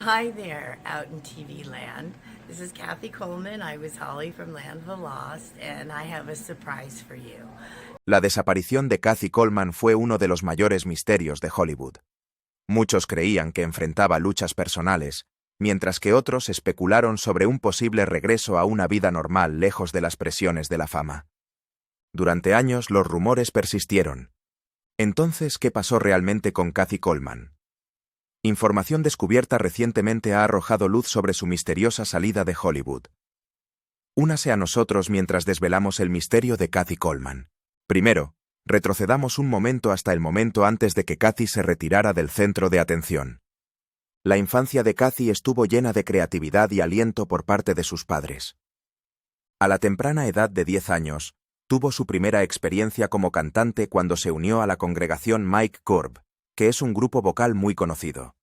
Hi there, out in TV land. This is Kathy Coleman. I was Holly from Land of the Lost, and I have a surprise for you. La desaparición de Kathy Coleman fue uno de los mayores misterios de Hollywood. Muchos creían que enfrentaba luchas personales, mientras que otros especularon sobre un posible regreso a una vida normal lejos de las presiones de la fama. Durante años los rumores persistieron. Entonces, ¿qué pasó realmente con Kathy Coleman? Información descubierta recientemente ha arrojado luz sobre su misteriosa salida de Hollywood. Únase a nosotros mientras desvelamos el misterio de Kathy Coleman. Primero, retrocedamos un momento hasta el momento antes de que Kathy se retirara del centro de atención. La infancia de Kathy estuvo llena de creatividad y aliento por parte de sus padres. A la temprana edad de 10 años, tuvo su primera experiencia como cantante cuando se unió a la congregación Mike Corb, que es un grupo vocal muy conocido.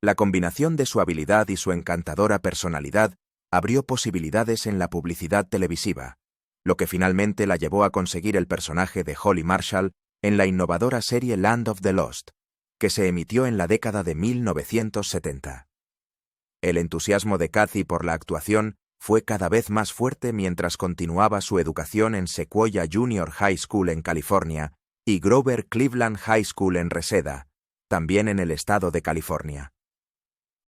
La combinación de su habilidad y su encantadora personalidad abrió posibilidades en la publicidad televisiva, lo que finalmente la llevó a conseguir el personaje de Holly Marshall en la innovadora serie Land of the Lost, que se emitió en la década de 1970. El entusiasmo de Kathy por la actuación fue cada vez más fuerte mientras continuaba su educación en Sequoia Junior High School en California y Grover Cleveland High School en Reseda, también en el estado de California.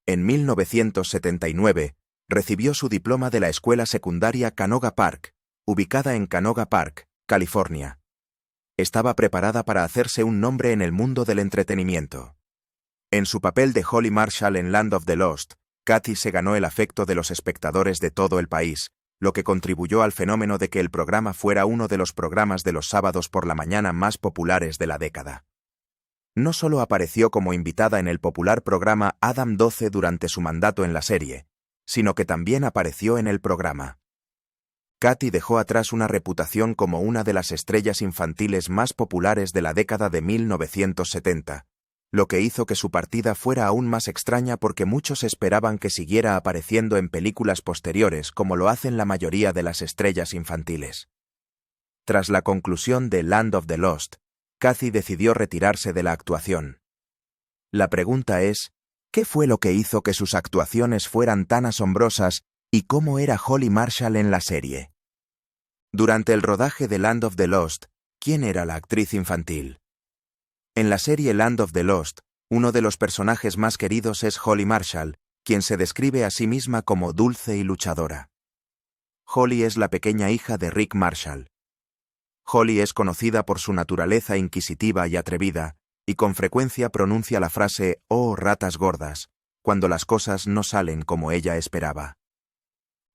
En 1979, recibió su diploma de la escuela secundaria Canoga Park, ubicada en Canoga Park, California. Estaba preparada para hacerse un nombre en el mundo del entretenimiento. En su papel de Holly Marshall en Land of the Lost, Kathy se ganó el afecto de los espectadores de todo el país, lo que contribuyó al fenómeno de que el programa fuera uno de los programas de los sábados por la mañana más populares de la década. No solo apareció como invitada en el popular programa Adam 12 durante su mandato en la serie, sino que también apareció en el programa. Kathy dejó atrás una reputación como una de las estrellas infantiles más populares de la década de 1970, lo que hizo que su partida fuera aún más extraña porque muchos esperaban que siguiera apareciendo en películas posteriores como lo hacen la mayoría de las estrellas infantiles. Tras la conclusión de Land of the Lost, Kathy decidió retirarse de la actuación. La pregunta es, ¿qué fue lo que hizo que sus actuaciones fueran tan asombrosas y cómo era Holly Marshall en la serie? Durante el rodaje de Land of the Lost, ¿quién era la actriz infantil? En la serie Land of the Lost, uno de los personajes más queridos es Holly Marshall, quien se describe a sí misma como dulce y luchadora. Holly es la pequeña hija de Rick Marshall. Holly es conocida por su naturaleza inquisitiva y atrevida, y con frecuencia pronuncia la frase «Oh, ratas gordas», cuando las cosas no salen como ella esperaba.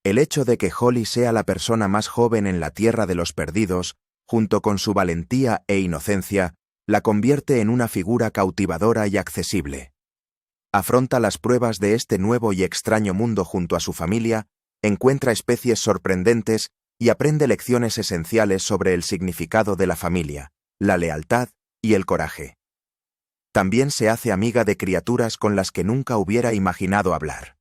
El hecho de que Holly sea la persona más joven en la Tierra de los Perdidos, junto con su valentía e inocencia, la convierte en una figura cautivadora y accesible. Afronta las pruebas de este nuevo y extraño mundo junto a su familia, encuentra especies sorprendentes y aprende lecciones esenciales sobre el significado de la familia, la lealtad y el coraje. También se hace amiga de criaturas con las que nunca hubiera imaginado hablar.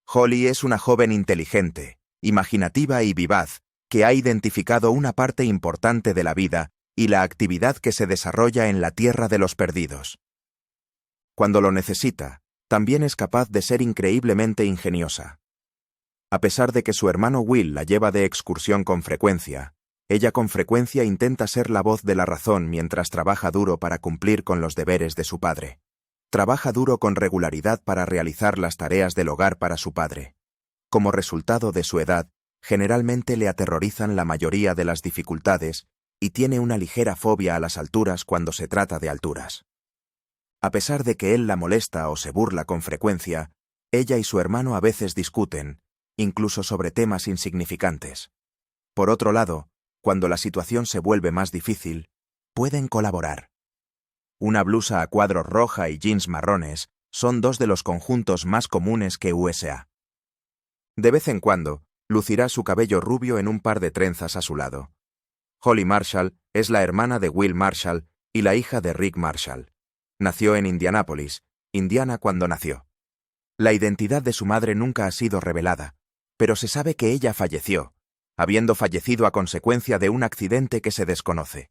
Holly es una joven inteligente, imaginativa y vivaz, que ha identificado una parte importante de la vida y la actividad que se desarrolla en la Tierra de los Perdidos. Cuando lo necesita, también es capaz de ser increíblemente ingeniosa. A pesar de que su hermano Will la lleva de excursión con frecuencia, ella con frecuencia intenta ser la voz de la razón mientras trabaja duro para cumplir con los deberes de su padre. Trabaja duro con regularidad para realizar las tareas del hogar para su padre. Como resultado de su edad, generalmente le aterrorizan la mayoría de las dificultades y tiene una ligera fobia a las alturas cuando se trata de alturas. A pesar de que él la molesta o se burla con frecuencia, ella y su hermano a veces discuten, incluso sobre temas insignificantes. Por otro lado, cuando la situación se vuelve más difícil, pueden colaborar. Una blusa a cuadros roja y jeans marrones son dos de los conjuntos más comunes que USA. De vez en cuando, lucirá su cabello rubio en un par de trenzas a su lado. Holly Marshall es la hermana de Will Marshall y la hija de Rick Marshall. Nació en Indianápolis, Indiana cuando nació. La identidad de su madre nunca ha sido revelada, pero se sabe que ella falleció, habiendo fallecido a consecuencia de un accidente que se desconoce.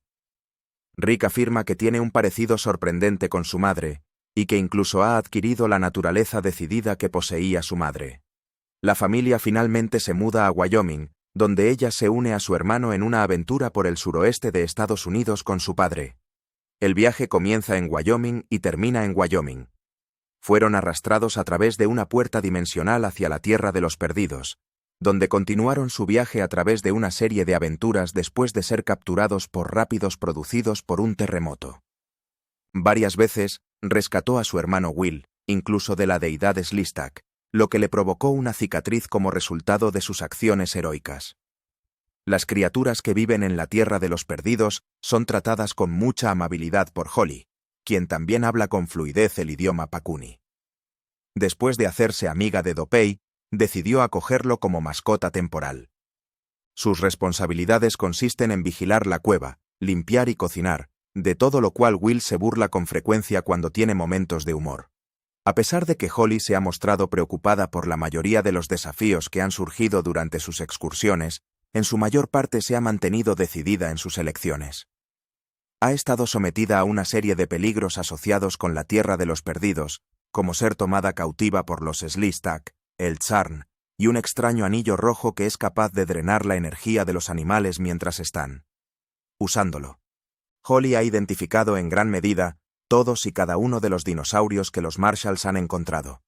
Rick afirma que tiene un parecido sorprendente con su madre y que incluso ha adquirido la naturaleza decidida que poseía su madre. La familia finalmente se muda a Wyoming, donde ella se une a su hermano en una aventura por el suroeste de Estados Unidos con su padre. El viaje comienza en Wyoming y termina en Wyoming. Fueron arrastrados a través de una puerta dimensional hacia la Tierra de los Perdidos, donde continuaron su viaje a través de una serie de aventuras después de ser capturados por rápidos producidos por un terremoto. Varias veces rescató a su hermano Will, incluso de la deidad Slistak, lo que le provocó una cicatriz como resultado de sus acciones heroicas. Las criaturas que viven en la Tierra de los Perdidos son tratadas con mucha amabilidad por Holly, quien también habla con fluidez el idioma Pakuni. Después de hacerse amiga de Dopey, decidió acogerlo como mascota temporal. Sus responsabilidades consisten en vigilar la cueva, limpiar y cocinar, de todo lo cual Will se burla con frecuencia cuando tiene momentos de humor. A pesar de que Holly se ha mostrado preocupada por la mayoría de los desafíos que han surgido durante sus excursiones, en su mayor parte se ha mantenido decidida en sus elecciones. Ha estado sometida a una serie de peligros asociados con la Tierra de los Perdidos, como ser tomada cautiva por los Slistak, el Tsarn, y un extraño anillo rojo que es capaz de drenar la energía de los animales mientras están usándolo. Holly ha identificado en gran medida todos y cada uno de los dinosaurios que los Marshalls han encontrado.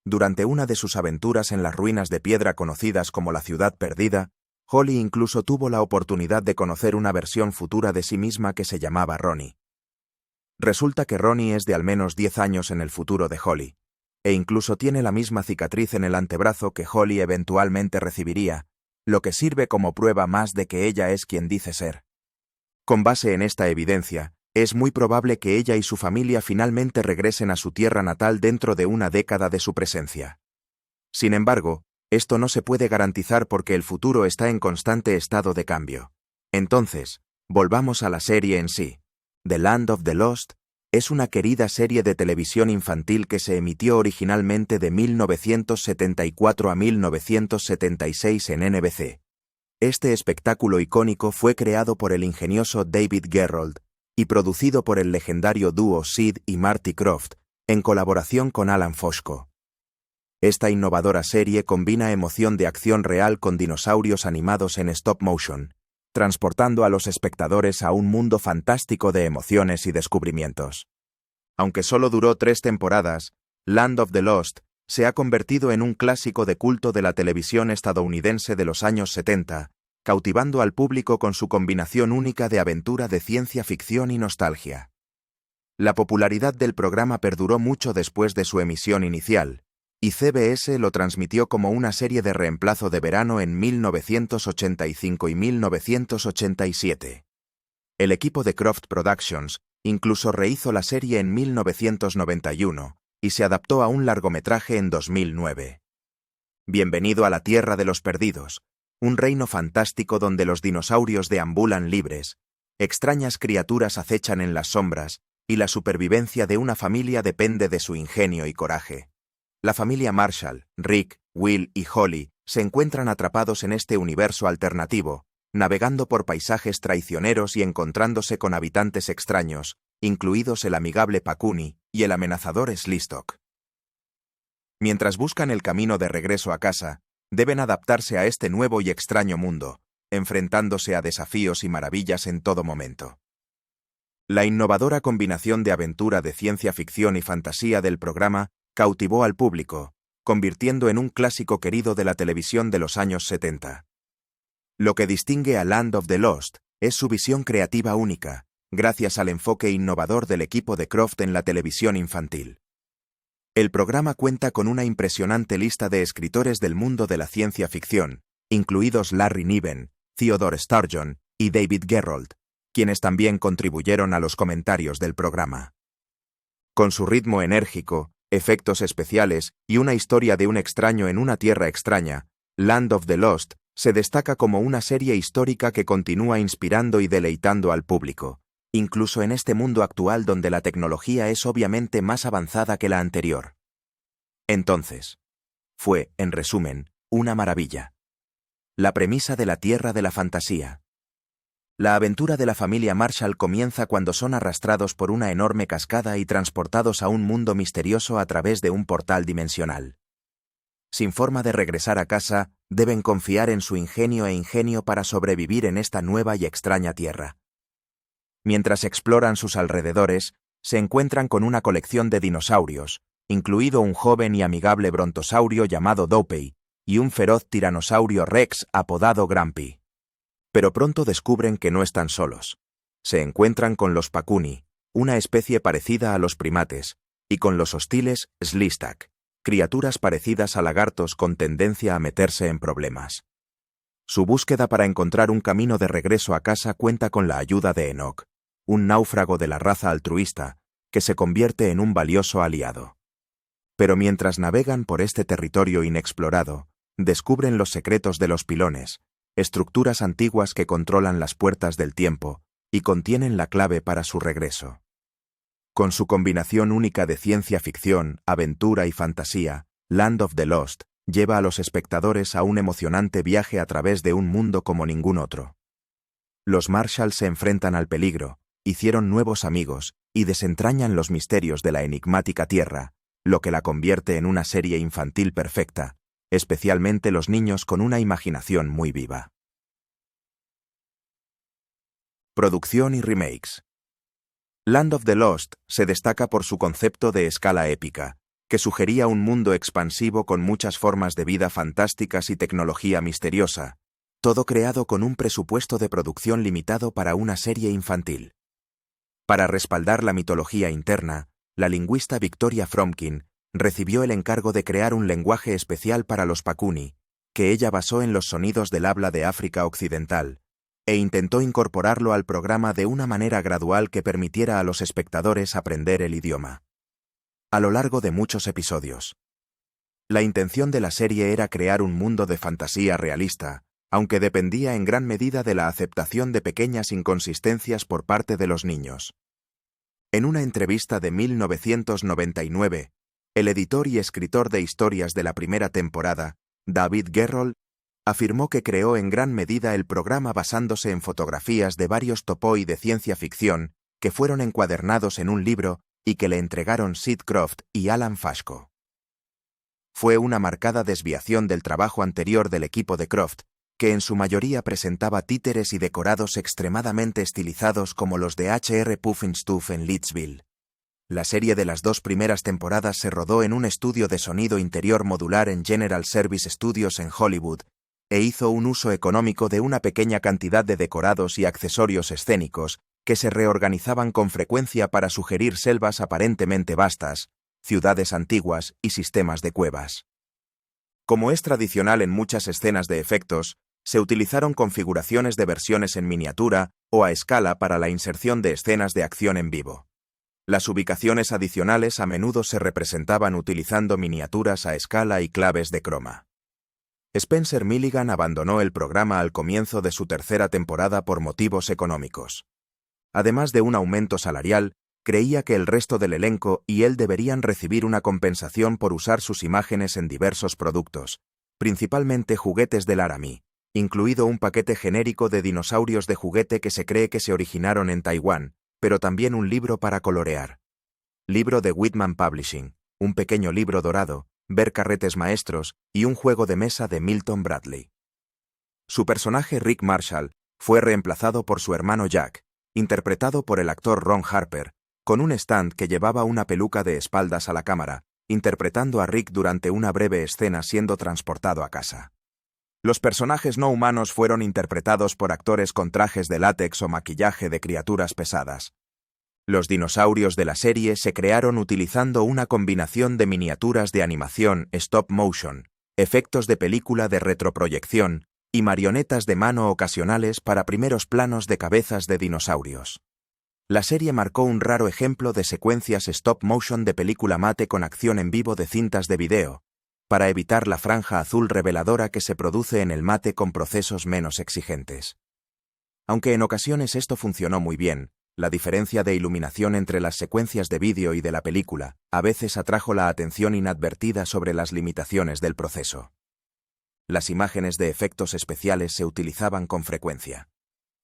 Durante una de sus aventuras en las ruinas de piedra conocidas como la Ciudad Perdida, Holly incluso tuvo la oportunidad de conocer una versión futura de sí misma que se llamaba Ronnie. Resulta que Ronnie es de al menos 10 años en el futuro de Holly, e incluso tiene la misma cicatriz en el antebrazo que Holly eventualmente recibiría, lo que sirve como prueba más de que ella es quien dice ser. Con base en esta evidencia, es muy probable que ella y su familia finalmente regresen a su tierra natal dentro de una década de su presencia. Sin embargo, esto no se puede garantizar porque el futuro está en constante estado de cambio. Entonces, volvamos a la serie en sí. The Land of the Lost es una querida serie de televisión infantil que se emitió originalmente de 1974 a 1976 en NBC. Este espectáculo icónico fue creado por el ingenioso David Gerrold y producido por el legendario dúo Sid y Marty Krofft, en colaboración con Alan Fosco. Esta innovadora serie combina emoción de acción real con dinosaurios animados en stop motion, transportando a los espectadores a un mundo fantástico de emociones y descubrimientos. Aunque solo duró 3 temporadas, Land of the Lost se ha convertido en un clásico de culto de la televisión estadounidense de los años 70, cautivando al público con su combinación única de aventura de ciencia ficción y nostalgia. La popularidad del programa perduró mucho después de su emisión inicial, y CBS lo transmitió como una serie de reemplazo de verano en 1985 y 1987. El equipo de Krofft Productions incluso rehizo la serie en 1991 y se adaptó a un largometraje en 2009. Bienvenido a la Tierra de los Perdidos, un reino fantástico donde los dinosaurios deambulan libres, extrañas criaturas acechan en las sombras y la supervivencia de una familia depende de su ingenio y coraje. La familia Marshall, Rick, Will y Holly se encuentran atrapados en este universo alternativo, navegando por paisajes traicioneros y encontrándose con habitantes extraños, incluidos el amigable Pakuni y el amenazador Slistok. Mientras buscan el camino de regreso a casa, deben adaptarse a este nuevo y extraño mundo, enfrentándose a desafíos y maravillas en todo momento. La innovadora combinación de aventura de ciencia ficción y fantasía del programa cautivó al público, convirtiendo en un clásico querido de la televisión de los años 70. Lo que distingue a Land of the Lost es su visión creativa única, gracias al enfoque innovador del equipo de Krofft en la televisión infantil. El programa cuenta con una impresionante lista de escritores del mundo de la ciencia ficción, incluidos Larry Niven, Theodore Sturgeon y David Gerrold, quienes también contribuyeron a los comentarios del programa. Con su ritmo enérgico, efectos especiales y una historia de un extraño en una tierra extraña, Land of the Lost se destaca como una serie histórica que continúa inspirando y deleitando al público, incluso en este mundo actual donde la tecnología es obviamente más avanzada que la anterior. Entonces, fue, en resumen, una maravilla. La premisa de la Tierra de la Fantasía. La aventura de la familia Marshall comienza cuando son arrastrados por una enorme cascada y transportados a un mundo misterioso a través de un portal dimensional. Sin forma de regresar a casa, deben confiar en su ingenio para sobrevivir en esta nueva y extraña tierra. Mientras exploran sus alrededores, se encuentran con una colección de dinosaurios, incluido un joven y amigable brontosaurio llamado Dopey, y un feroz tiranosaurio Rex apodado Grumpy. Pero pronto descubren que no están solos. Se encuentran con los Pakuni, una especie parecida a los primates, y con los hostiles Slistak, criaturas parecidas a lagartos con tendencia a meterse en problemas. Su búsqueda para encontrar un camino de regreso a casa cuenta con la ayuda de Enoch, un náufrago de la raza altruista, que se convierte en un valioso aliado. Pero mientras navegan por este territorio inexplorado, descubren los secretos de los pilones, estructuras antiguas que controlan las puertas del tiempo y contienen la clave para su regreso. Con su combinación única de ciencia ficción, aventura y fantasía, Land of the Lost lleva a los espectadores a un emocionante viaje a través de un mundo como ningún otro. Los Marshall se enfrentan al peligro, hicieron nuevos amigos y desentrañan los misterios de la enigmática Tierra, lo que la convierte en una serie infantil perfecta, especialmente los niños con una imaginación muy viva. Producción y remakes. Land of the Lost se destaca por su concepto de escala épica, que sugería un mundo expansivo con muchas formas de vida fantásticas y tecnología misteriosa, todo creado con un presupuesto de producción limitado para una serie infantil. Para respaldar la mitología interna, la lingüista Victoria Fromkin recibió el encargo de crear un lenguaje especial para los Pakuni, que ella basó en los sonidos del habla de África Occidental, e intentó incorporarlo al programa de una manera gradual que permitiera a los espectadores aprender el idioma. A lo largo de muchos episodios. La intención de la serie era crear un mundo de fantasía realista, aunque dependía en gran medida de la aceptación de pequeñas inconsistencias por parte de los niños. En una entrevista de 1999, el editor y escritor de historias de la primera temporada, David Gerrold, afirmó que creó en gran medida el programa basándose en fotografías de varios topoi de ciencia ficción que fueron encuadernados en un libro y que le entregaron Sid Croft y Alan Fashko. Fue una marcada desviación del trabajo anterior del equipo de Croft, que en su mayoría presentaba títeres y decorados extremadamente estilizados como los de H.R. Pufnstuf en Leedsville. La serie de las 2 primeras temporadas se rodó en un estudio de sonido interior modular en General Service Studios en Hollywood, e hizo un uso económico de una pequeña cantidad de decorados y accesorios escénicos que se reorganizaban con frecuencia para sugerir selvas aparentemente vastas, ciudades antiguas y sistemas de cuevas. Como es tradicional en muchas escenas de efectos, se utilizaron configuraciones de versiones en miniatura o a escala para la inserción de escenas de acción en vivo. Las ubicaciones adicionales a menudo se representaban utilizando miniaturas a escala y claves de croma. Spencer Milligan abandonó el programa al comienzo de su tercera temporada por motivos económicos. Además de un aumento salarial, creía que el resto del elenco y él deberían recibir una compensación por usar sus imágenes en diversos productos, principalmente juguetes de Laramie, incluido un paquete genérico de dinosaurios de juguete que se cree que se originaron en Taiwán, pero también un libro para colorear. Libro de Whitman Publishing, un pequeño libro dorado, ver carretes maestros y un juego de mesa de Milton Bradley. Su personaje Rick Marshall fue reemplazado por su hermano Jack, interpretado por el actor Ron Harper, con un stand que llevaba una peluca de espaldas a la cámara, interpretando a Rick durante una breve escena siendo transportado a casa. Los personajes no humanos fueron interpretados por actores con trajes de látex o maquillaje de criaturas pesadas. Los dinosaurios de la serie se crearon utilizando una combinación de miniaturas de animación stop motion, efectos de película de retroproyección y marionetas de mano ocasionales para primeros planos de cabezas de dinosaurios. La serie marcó un raro ejemplo de secuencias stop motion de película mate con acción en vivo de cintas de video, para evitar la franja azul reveladora que se produce en el mate con procesos menos exigentes. Aunque en ocasiones esto funcionó muy bien, la diferencia de iluminación entre las secuencias de vídeo y de la película a veces atrajo la atención inadvertida sobre las limitaciones del proceso. Las imágenes de efectos especiales se utilizaban con frecuencia.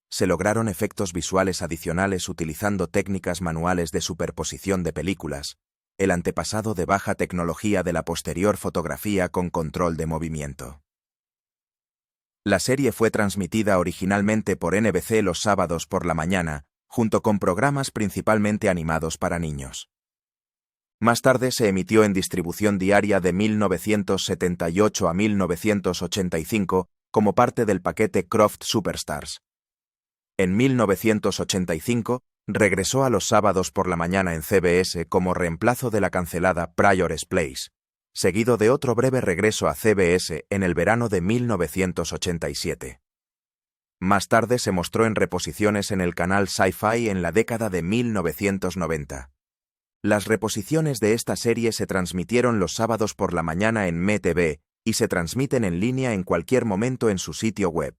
Se lograron efectos visuales adicionales utilizando técnicas manuales de superposición de películas, el antepasado de baja tecnología de la posterior fotografía con control de movimiento. La serie fue transmitida originalmente por NBC los sábados por la mañana, junto con programas principalmente animados para niños. Más tarde se emitió en distribución diaria de 1978 a 1985 como parte del paquete Croft Superstars. En 1985, regresó a los sábados por la mañana en CBS como reemplazo de la cancelada Pryor's Place, seguido de otro breve regreso a CBS en el verano de 1987. Más tarde se mostró en reposiciones en el canal Sci-Fi en la década de 1990. Las reposiciones de esta serie se transmitieron los sábados por la mañana en MeTV y se transmiten en línea en cualquier momento en su sitio web.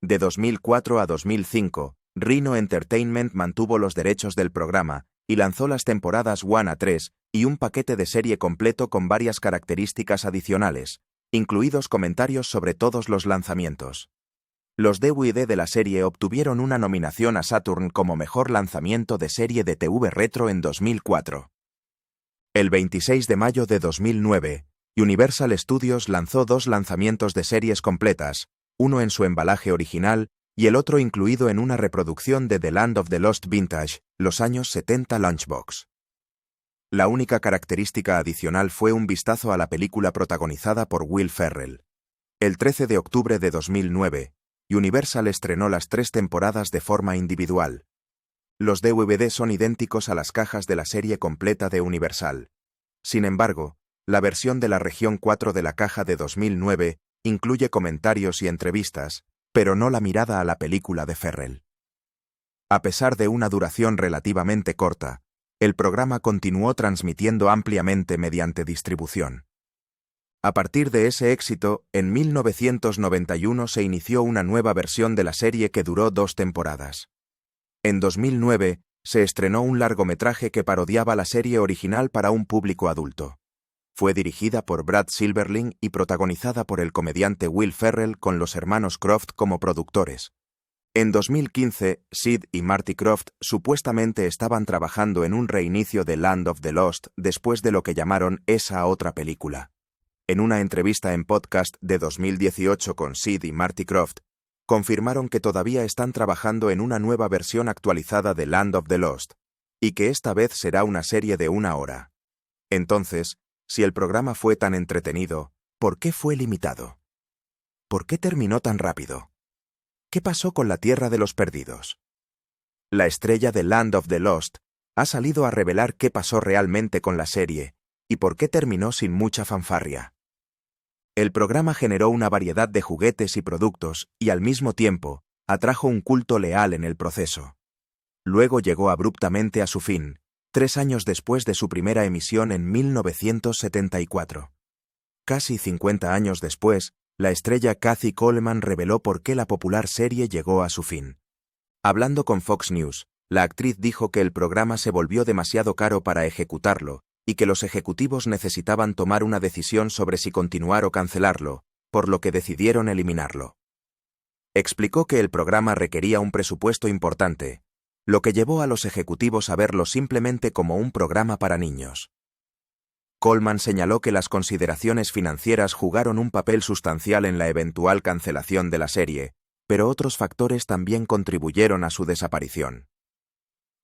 De 2004 a 2005, Rhino Entertainment mantuvo los derechos del programa y lanzó las temporadas 1 a 3 y un paquete de serie completo con varias características adicionales, incluidos comentarios sobre todos los lanzamientos. Los DVD de la serie obtuvieron una nominación a Saturn como mejor lanzamiento de serie de TV retro en 2004. El 26 de mayo de 2009, Universal Studios lanzó 2 lanzamientos de series completas, uno en su embalaje original y el otro incluido en una reproducción de The Land of the Lost Vintage, los años 70 Lunchbox. La única característica adicional fue un vistazo a la película protagonizada por Will Ferrell. El 13 de octubre de 2009, Universal estrenó las 3 temporadas de forma individual. Los DVD son idénticos a las cajas de la serie completa de Universal. Sin embargo, la versión de la región 4 de la caja de 2009 incluye comentarios y entrevistas, pero no la mirada a la película de Ferrell. A pesar de una duración relativamente corta, el programa continuó transmitiendo ampliamente mediante distribución. A partir de ese éxito, en 1991 se inició una nueva versión de la serie que duró 2 temporadas. En 2009, se estrenó un largometraje que parodiaba la serie original para un público adulto. Fue dirigida por Brad Silberling y protagonizada por el comediante Will Ferrell con los hermanos Croft como productores. En 2015, Sid y Marty Croft supuestamente estaban trabajando en un reinicio de Land of the Lost después de lo que llamaron esa otra película. En una entrevista en podcast de 2018 con Sid y Marty Croft, confirmaron que todavía están trabajando en una nueva versión actualizada de Land of the Lost, y que esta vez será una serie de 1 hora. Entonces, si el programa fue tan entretenido, ¿por qué fue limitado? ¿Por qué terminó tan rápido? ¿Qué pasó con la Tierra de los Perdidos? La estrella de Land of the Lost ha salido a revelar qué pasó realmente con la serie, y por qué terminó sin mucha fanfarria. El programa generó una variedad de juguetes y productos y al mismo tiempo atrajo un culto leal en el proceso. Luego llegó abruptamente a su fin, 3 años después de su primera emisión en 1974. Casi 50 años después, la estrella Kathy Coleman reveló por qué la popular serie llegó a su fin. Hablando con Fox News, la actriz dijo que el programa se volvió demasiado caro para ejecutarlo, y que los ejecutivos necesitaban tomar una decisión sobre si continuar o cancelarlo, por lo que decidieron eliminarlo. Explicó que el programa requería un presupuesto importante, lo que llevó a los ejecutivos a verlo simplemente como un programa para niños. Coleman señaló que las consideraciones financieras jugaron un papel sustancial en la eventual cancelación de la serie, pero otros factores también contribuyeron a su desaparición.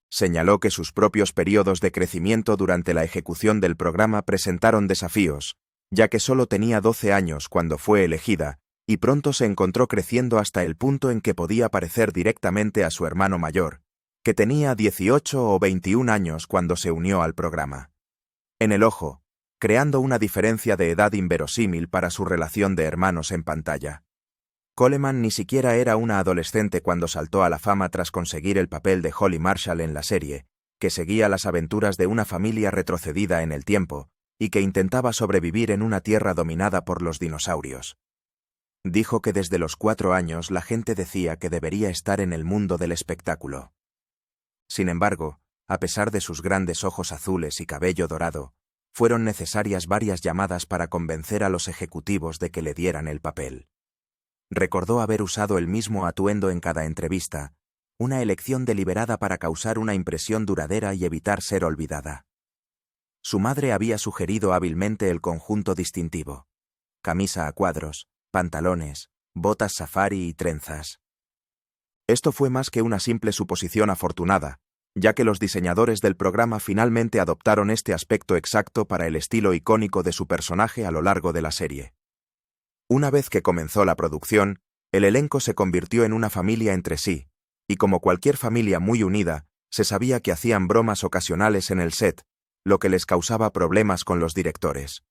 Señaló que sus propios periodos de crecimiento durante la ejecución del programa presentaron desafíos, ya que solo tenía 12 años cuando fue elegida, y pronto se encontró creciendo hasta el punto en que podía parecer directamente a su hermano mayor, que tenía 18 o 21 años cuando se unió al programa. En el ojo, creando una diferencia de edad inverosímil para su relación de hermanos en pantalla. Coleman ni siquiera era una adolescente cuando saltó a la fama tras conseguir el papel de Holly Marshall en la serie, que seguía las aventuras de una familia retrocedida en el tiempo y que intentaba sobrevivir en una tierra dominada por los dinosaurios. Dijo que desde los 4 años la gente decía que debería estar en el mundo del espectáculo. Sin embargo, a pesar de sus grandes ojos azules y cabello dorado, fueron necesarias varias llamadas para convencer a los ejecutivos de que le dieran el papel. Recordó haber usado el mismo atuendo en cada entrevista, una elección deliberada para causar una impresión duradera y evitar ser olvidada. Su madre había sugerido hábilmente el conjunto distintivo: camisa a cuadros, pantalones, botas safari y trenzas. Esto fue más que una simple suposición afortunada, ya que los diseñadores del programa finalmente adoptaron este aspecto exacto para el estilo icónico de su personaje a lo largo de la serie. Una vez que comenzó la producción, el elenco se convirtió en una familia entre sí, y como cualquier familia muy unida, se sabía que hacían bromas ocasionales en el set, lo que les causaba problemas con los directores.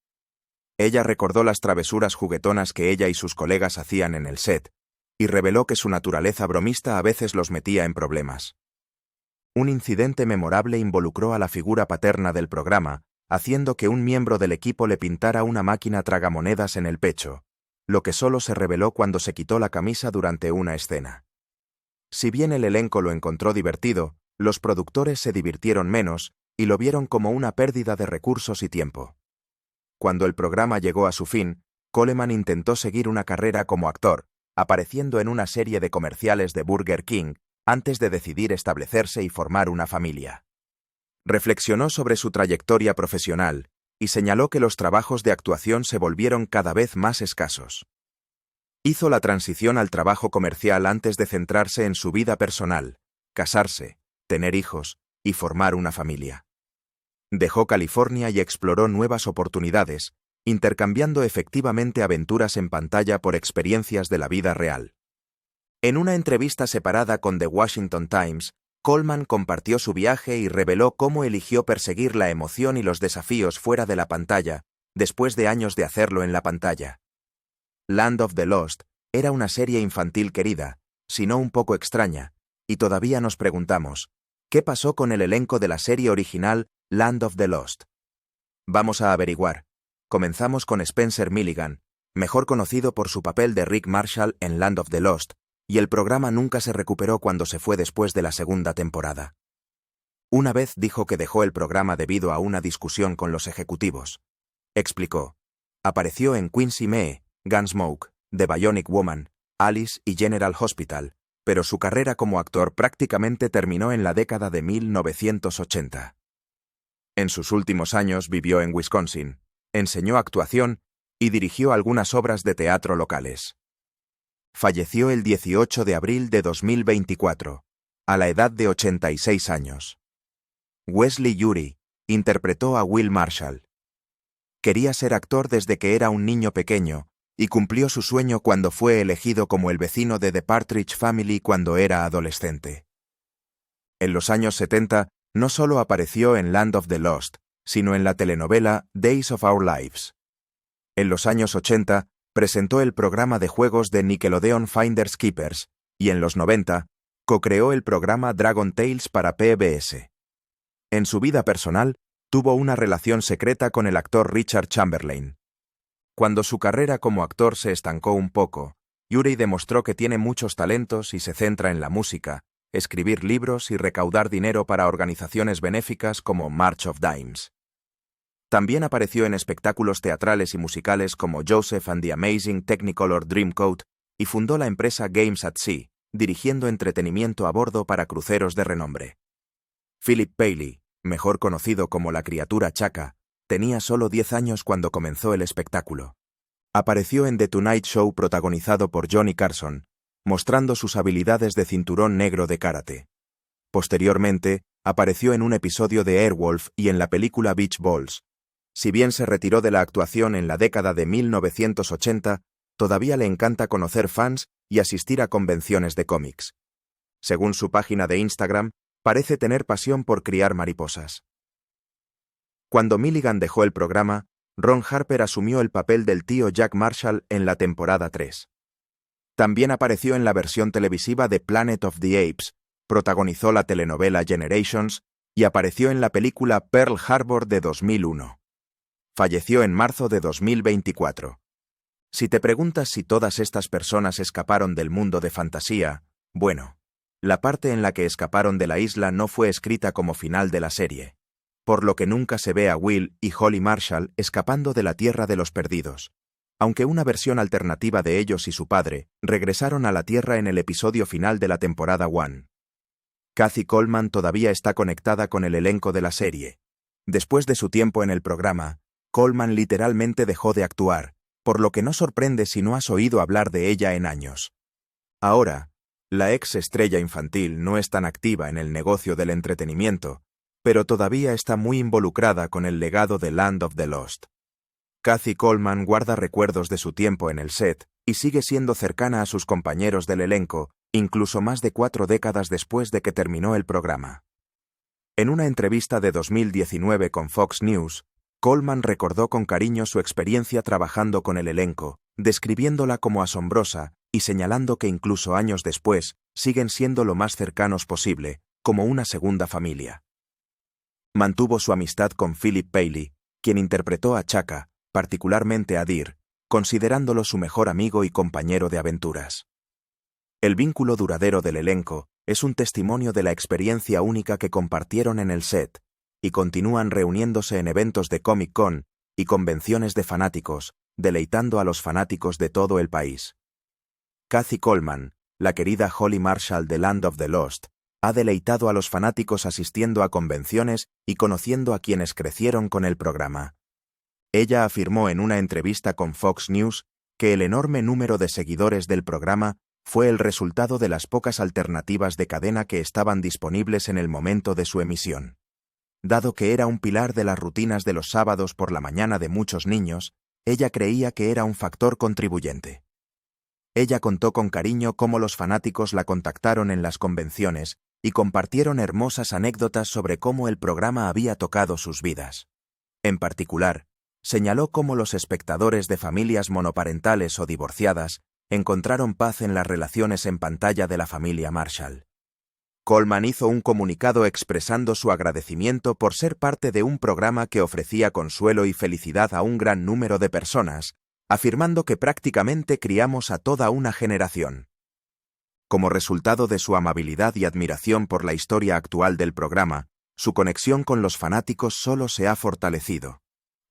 Ella recordó las travesuras juguetonas que ella y sus colegas hacían en el set, y reveló que su naturaleza bromista a veces los metía en problemas. Un incidente memorable involucró a la figura paterna del programa, haciendo que un miembro del equipo le pintara una máquina tragamonedas en el pecho, lo que solo se reveló cuando se quitó la camisa durante una escena. Si bien el elenco lo encontró divertido, los productores se divirtieron menos y lo vieron como una pérdida de recursos y tiempo. Cuando el programa llegó a su fin, Coleman intentó seguir una carrera como actor, apareciendo en una serie de comerciales de Burger King, antes de decidir establecerse y formar una familia. Reflexionó sobre su trayectoria profesional y señaló que los trabajos de actuación se volvieron cada vez más escasos. Hizo la transición al trabajo comercial antes de centrarse en su vida personal, casarse, tener hijos y formar una familia. Dejó California y exploró nuevas oportunidades, intercambiando efectivamente aventuras en pantalla por experiencias de la vida real. En una entrevista separada con The Washington Times, Coleman compartió su viaje y reveló cómo eligió perseguir la emoción y los desafíos fuera de la pantalla, después de años de hacerlo en la pantalla. Land of the Lost era una serie infantil querida, si no un poco extraña, y todavía nos preguntamos, ¿qué pasó con el elenco de la serie original Land of the Lost? Vamos a averiguar. Comenzamos con Spencer Milligan, mejor conocido por su papel de Rick Marshall en Land of the Lost, y el programa nunca se recuperó cuando se fue después de la segunda temporada. Una vez dijo que dejó el programa debido a una discusión con los ejecutivos. Explicó: apareció en Quincy Mee, Gunsmoke, The Bionic Woman, Alice y General Hospital, pero su carrera como actor prácticamente terminó en la década de 1980. En sus últimos años vivió en Wisconsin, enseñó actuación y dirigió algunas obras de teatro locales. Falleció el 18 de abril de 2024, a la edad de 86 años. Wesley Yuri interpretó a Will Marshall. Quería ser actor desde que era un niño pequeño y cumplió su sueño cuando fue elegido como el vecino de The Partridge Family cuando era adolescente. En los años 70 no solo apareció en Land of the Lost, sino en la telenovela Days of Our Lives. En los años 80 presentó el programa de juegos de Nickelodeon Finders Keepers, y en los 90 co-creó el programa Dragon Tales para PBS. En su vida personal, tuvo una relación secreta con el actor Richard Chamberlain. Cuando su carrera como actor se estancó un poco, Yuri demostró que tiene muchos talentos y se centra en la música, escribir libros y recaudar dinero para organizaciones benéficas como March of Dimes. También apareció en espectáculos teatrales y musicales como Joseph and the Amazing Technicolor Dreamcoat y fundó la empresa Games at Sea, dirigiendo entretenimiento a bordo para cruceros de renombre. Philip Paley, mejor conocido como la criatura Chaka, tenía solo 10 años cuando comenzó el espectáculo. Apareció en The Tonight Show protagonizado por Johnny Carson, mostrando sus habilidades de cinturón negro de karate. Posteriormente, apareció en un episodio de Airwolf y en la película Beach Balls. Si bien se retiró de la actuación en la década de 1980, todavía le encanta conocer fans y asistir a convenciones de cómics. Según su página de Instagram, parece tener pasión por criar mariposas. Cuando Milligan dejó el programa, Ron Harper asumió el papel del tío Jack Marshall en la temporada 3. También apareció en la versión televisiva de Planet of the Apes, protagonizó la telenovela Generations y apareció en la película Pearl Harbor de 2001. Falleció en marzo de 2024. Si te preguntas si todas estas personas escaparon del mundo de fantasía, bueno, la parte en la que escaparon de la isla no fue escrita como final de la serie, por lo que nunca se ve a Will y Holly Marshall escapando de la Tierra de los Perdidos, aunque una versión alternativa de ellos y su padre regresaron a la Tierra en el episodio final de la temporada 1. Kathy Coleman todavía está conectada con el elenco de la serie. Después de su tiempo en el programa, Coleman literalmente dejó de actuar, por lo que no sorprende si no has oído hablar de ella en años. Ahora, la ex estrella infantil no es tan activa en el negocio del entretenimiento, pero todavía está muy involucrada con el legado de Land of the Lost. Kathy Coleman guarda recuerdos de su tiempo en el set y sigue siendo cercana a sus compañeros del elenco, incluso más de 4 décadas después de que terminó el programa. En una entrevista de 2019 con Fox News, Coleman recordó con cariño su experiencia trabajando con el elenco, describiéndola como asombrosa y señalando que incluso años después siguen siendo lo más cercanos posible, como una segunda familia. Mantuvo su amistad con Philip Bailey, quien interpretó a Chaka, particularmente a Deer, considerándolo su mejor amigo y compañero de aventuras. El vínculo duradero del elenco es un testimonio de la experiencia única que compartieron en el set, y continúan reuniéndose en eventos de Comic-Con y convenciones de fanáticos, deleitando a los fanáticos de todo el país. Kathy Coleman, la querida Holly Marshall de Land of the Lost, ha deleitado a los fanáticos asistiendo a convenciones y conociendo a quienes crecieron con el programa. Ella afirmó en una entrevista con Fox News que el enorme número de seguidores del programa fue el resultado de las pocas alternativas de cadena que estaban disponibles en el momento de su emisión. Dado que era un pilar de las rutinas de los sábados por la mañana de muchos niños, ella creía que era un factor contribuyente. Ella contó con cariño cómo los fanáticos la contactaron en las convenciones y compartieron hermosas anécdotas sobre cómo el programa había tocado sus vidas. En particular, señaló cómo los espectadores de familias monoparentales o divorciadas encontraron paz en las relaciones en pantalla de la familia Marshall. Coleman hizo un comunicado expresando su agradecimiento por ser parte de un programa que ofrecía consuelo y felicidad a un gran número de personas, afirmando que prácticamente criamos a toda una generación. Como resultado de su amabilidad y admiración por la historia actual del programa, su conexión con los fanáticos solo se ha fortalecido,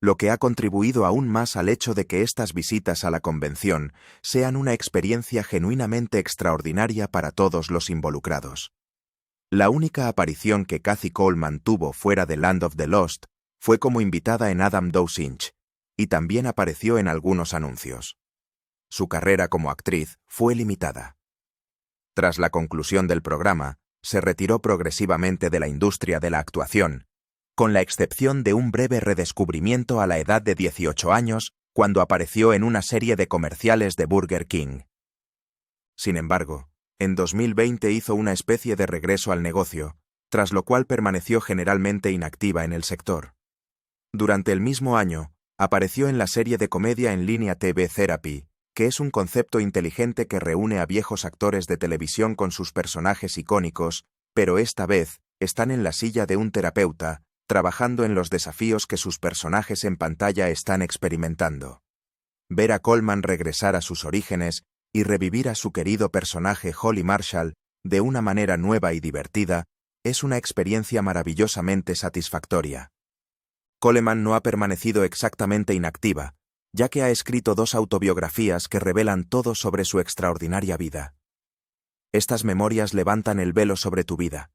lo que ha contribuido aún más al hecho de que estas visitas a la convención sean una experiencia genuinamente extraordinaria para todos los involucrados. La única aparición que Kathy Coleman tuvo fuera de Land of the Lost fue como invitada en Adam Does Inc., y también apareció en algunos anuncios. Su carrera como actriz fue limitada. Tras la conclusión del programa, se retiró progresivamente de la industria de la actuación, con la excepción de un breve redescubrimiento a la edad de 18 años, cuando apareció en una serie de comerciales de Burger King. Sin embargo, en 2020 hizo una especie de regreso al negocio, tras lo cual permaneció generalmente inactiva en el sector. Durante el mismo año, apareció en la serie de comedia en línea TV Therapy, que es un concepto inteligente que reúne a viejos actores de televisión con sus personajes icónicos, pero esta vez están en la silla de un terapeuta, trabajando en los desafíos que sus personajes en pantalla están experimentando. Ver a Coleman regresar a sus orígenes y revivir a su querido personaje Holly Marshall de una manera nueva y divertida es una experiencia maravillosamente satisfactoria. Coleman no ha permanecido exactamente inactiva, ya que ha escrito 2 autobiografías que revelan todo sobre su extraordinaria vida. Estas memorias levantan el velo sobre tu vida.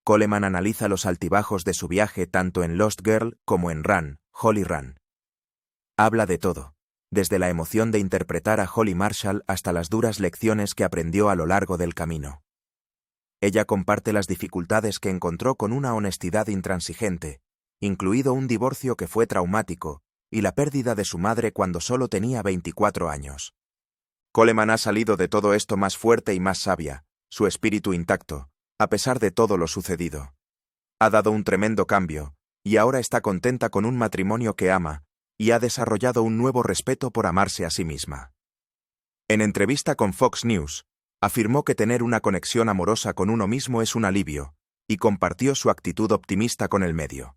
Coleman analiza los altibajos de su viaje tanto en Lost Girl como en Run, Holly Run. Habla de todo, desde la emoción de interpretar a Holly Marshall hasta las duras lecciones que aprendió a lo largo del camino. Ella comparte las dificultades que encontró con una honestidad intransigente, incluido un divorcio que fue traumático y la pérdida de su madre cuando solo tenía 24 años. Coleman ha salido de todo esto más fuerte y más sabia, su espíritu intacto, a pesar de todo lo sucedido. Ha dado un tremendo cambio, y ahora está contenta con un matrimonio que ama, y ha desarrollado un nuevo respeto por amarse a sí misma. En entrevista con Fox News, afirmó que tener una conexión amorosa con uno mismo es un alivio, y compartió su actitud optimista con el medio.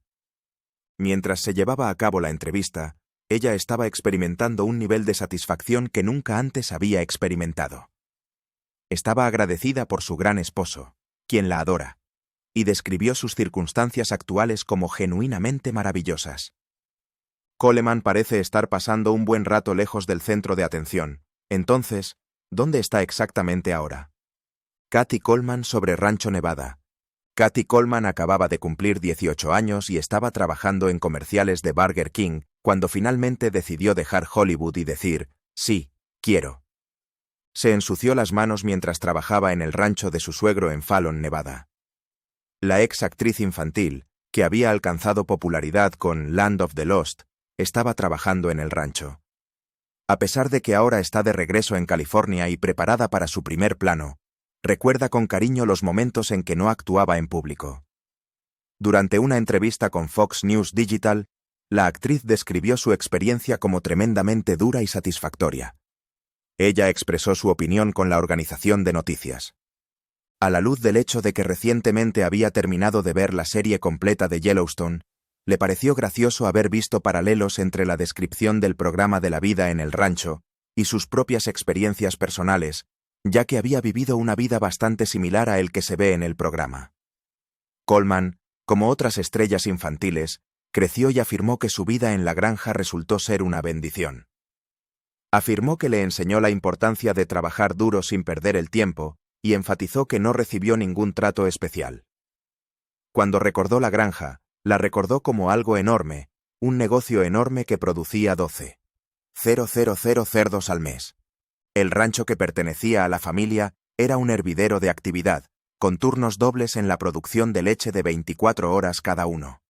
Mientras se llevaba a cabo la entrevista, ella estaba experimentando un nivel de satisfacción que nunca antes había experimentado. Estaba agradecida por su gran esposo, quien la adora, y describió sus circunstancias actuales como genuinamente maravillosas. Coleman parece estar pasando un buen rato lejos del centro de atención. Entonces, ¿dónde está exactamente ahora? Kathy Coleman sobre Rancho Nevada. Kathy Coleman acababa de cumplir 18 años y estaba trabajando en comerciales de Burger King cuando finalmente decidió dejar Hollywood y decir, sí, quiero. Se ensució las manos mientras trabajaba en el rancho de su suegro en Fallon, Nevada. La ex actriz infantil, que había alcanzado popularidad con Land of the Lost, estaba trabajando en el rancho. A pesar de que ahora está de regreso en California y preparada para su primer plano, recuerda con cariño los momentos en que no actuaba en público. Durante una entrevista con Fox News Digital, la actriz describió su experiencia como tremendamente dura y satisfactoria. Ella expresó su opinión con la organización de noticias. A la luz del hecho de que recientemente había terminado de ver la serie completa de Yellowstone, le pareció gracioso haber visto paralelos entre la descripción del programa de la vida en el rancho y sus propias experiencias personales, ya que había vivido una vida bastante similar a el que se ve en el programa. Coleman, como otras estrellas infantiles, creció y afirmó que su vida en la granja resultó ser una bendición. Afirmó que le enseñó la importancia de trabajar duro sin perder el tiempo y enfatizó que no recibió ningún trato especial. Cuando recordó la granja, la recordó como algo enorme, un negocio enorme que producía 12,000 cerdos al mes. El rancho que pertenecía a la familia era un hervidero de actividad, con turnos dobles en la producción de leche de 24 horas cada uno.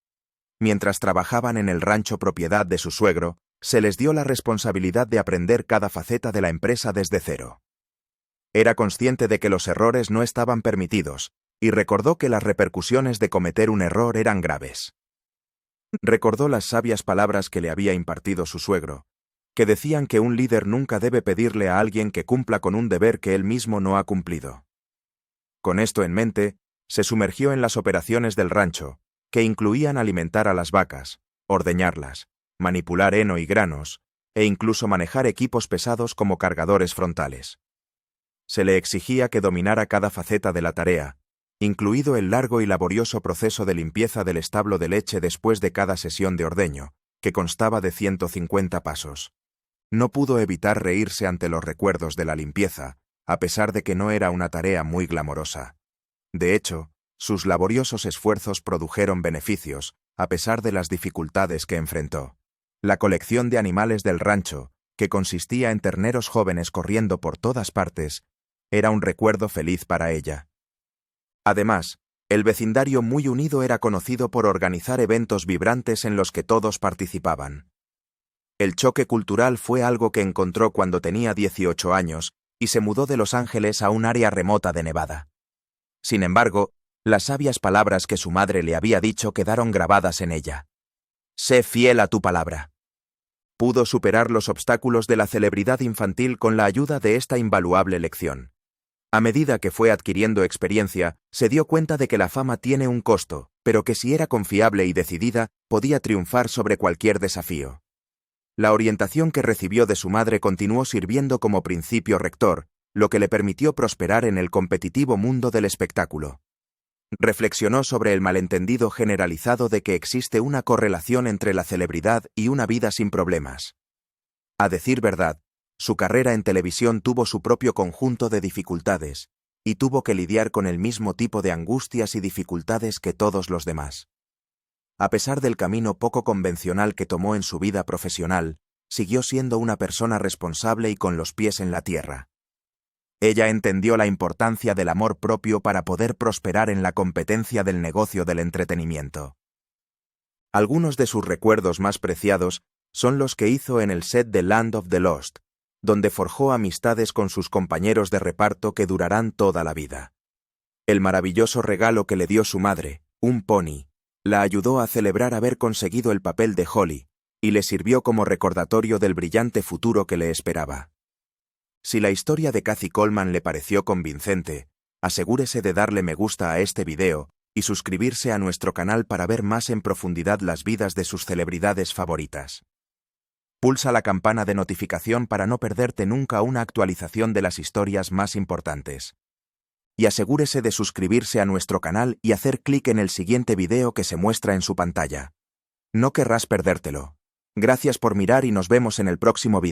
Mientras trabajaban en el rancho propiedad de su suegro, se les dio la responsabilidad de aprender cada faceta de la empresa desde cero. Era consciente de que los errores no estaban permitidos, y recordó que las repercusiones de cometer un error eran graves. Recordó las sabias palabras que le había impartido su suegro, que decían que un líder nunca debe pedirle a alguien que cumpla con un deber que él mismo no ha cumplido. Con esto en mente, se sumergió en las operaciones del rancho, que incluían alimentar a las vacas, ordeñarlas, manipular heno y granos, e incluso manejar equipos pesados como cargadores frontales. Se le exigía que dominara cada faceta de la tarea, incluido el largo y laborioso proceso de limpieza del establo de leche después de cada sesión de ordeño, que constaba de 150 pasos. No pudo evitar reírse ante los recuerdos de la limpieza, a pesar de que no era una tarea muy glamorosa. De hecho, sus laboriosos esfuerzos produjeron beneficios, a pesar de las dificultades que enfrentó. La colección de animales del rancho, que consistía en terneros jóvenes corriendo por todas partes, era un recuerdo feliz para ella. Además, el vecindario muy unido era conocido por organizar eventos vibrantes en los que todos participaban. El choque cultural fue algo que encontró cuando tenía 18 años y se mudó de Los Ángeles a un área remota de Nevada. Sin embargo, las sabias palabras que su madre le había dicho quedaron grabadas en ella. Sé fiel a tu palabra. Pudo superar los obstáculos de la celebridad infantil con la ayuda de esta invaluable lección. A medida que fue adquiriendo experiencia, se dio cuenta de que la fama tiene un costo, pero que si era confiable y decidida, podía triunfar sobre cualquier desafío. La orientación que recibió de su madre continuó sirviendo como principio rector, lo que le permitió prosperar en el competitivo mundo del espectáculo. Reflexionó sobre el malentendido generalizado de que existe una correlación entre la celebridad y una vida sin problemas. A decir verdad, su carrera en televisión tuvo su propio conjunto de dificultades, y tuvo que lidiar con el mismo tipo de angustias y dificultades que todos los demás. A pesar del camino poco convencional que tomó en su vida profesional, siguió siendo una persona responsable y con los pies en la tierra. Ella entendió la importancia del amor propio para poder prosperar en la competencia del negocio del entretenimiento. Algunos de sus recuerdos más preciados son los que hizo en el set de Land of the Lost, donde forjó amistades con sus compañeros de reparto que durarán toda la vida. El maravilloso regalo que le dio su madre, un pony, la ayudó a celebrar haber conseguido el papel de Holly, y le sirvió como recordatorio del brillante futuro que le esperaba. Si la historia de Kathy Coleman le pareció convincente, asegúrese de darle me gusta a este video y suscribirse a nuestro canal para ver más en profundidad las vidas de sus celebridades favoritas. Pulsa la campana de notificación para no perderte nunca una actualización de las historias más importantes. Y asegúrese de suscribirse a nuestro canal y hacer clic en el siguiente video que se muestra en su pantalla. No querrás perdértelo. Gracias por mirar y nos vemos en el próximo vídeo.